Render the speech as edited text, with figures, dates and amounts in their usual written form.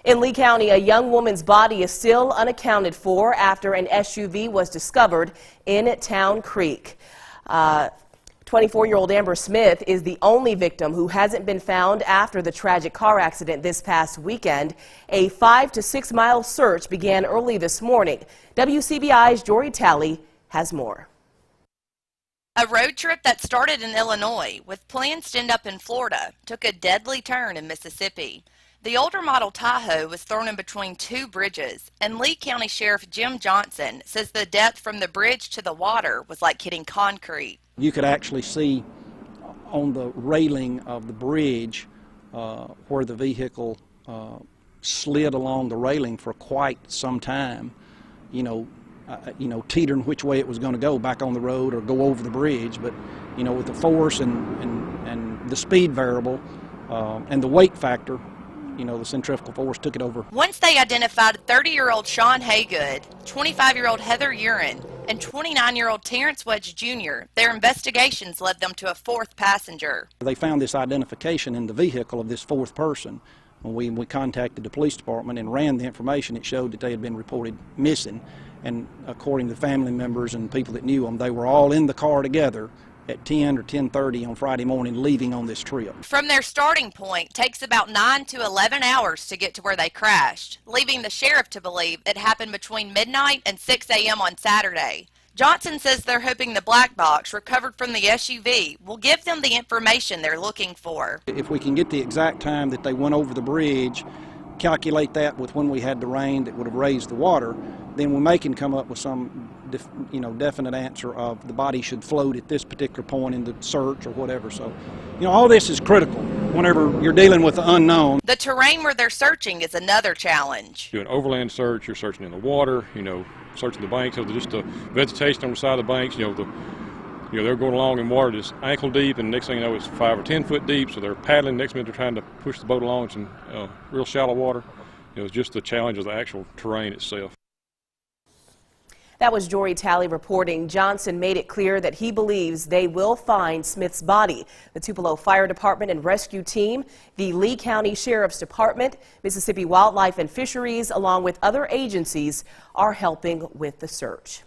In Lee County, a young woman's body is still unaccounted for after an SUV was discovered in Town Creek. 24-year-old Amber Smith is the only victim who hasn't been found after the tragic car accident this past weekend. A 5 to 6 mile search began early this morning. WCBI's Jory Talley has more. A road trip that started in Illinois with plans to end up in Florida took a deadly turn in Mississippi. The older model Tahoe was thrown in between two bridges, and Lee County Sheriff Jim Johnson says the depth from the bridge to the water was like hitting concrete. You could actually see on the railing of the bridge where the vehicle slid along the railing for quite some time, teetering which way it was going to go, back on the road or go over the bridge. But with the force and the speed variable and the weight factor, the centrifugal force took it over. Once they identified 30-year-old Sean Haygood, 25-year-old Heather Urine, and 29-year-old Terrence Wedge Jr., their investigations led them to a fourth passenger. They found this identification in the vehicle of this fourth person. When we contacted the police department and ran the information, it showed that they had been reported missing. And according to family members and people that knew them, they were all in the car together at 10 or 10:30 on Friday morning, leaving on this trip. From their starting point, takes about 9 to 11 hours to get to where they crashed, leaving the sheriff to believe it happened between midnight and 6 a.m. on Saturday. Johnson says they're hoping the black box recovered from the SUV will give them the information they're looking for. If we can get the exact time that they went over the bridge, calculate that with when we had the rain that would have raised the water, then we may can come up with some definite answer of the body should float at this particular point in the search or whatever. So, all this is critical whenever you're dealing with the unknown. The terrain where they're searching is another challenge. Do an overland search, you're searching in the water, searching the banks, so just the vegetation on the side of the banks, they're going along in water just ankle deep, and next thing you know it's 5 or 10 foot deep, so they're paddling. Next minute they're trying to push the boat along in some real shallow water. It's just the challenge of the actual terrain itself. That was Jory Talley reporting. Johnson made it clear that he believes they will find Smith's body. The Tupelo Fire Department and Rescue Team, the Lee County Sheriff's Department, Mississippi Wildlife and Fisheries, along with other agencies, are helping with the search.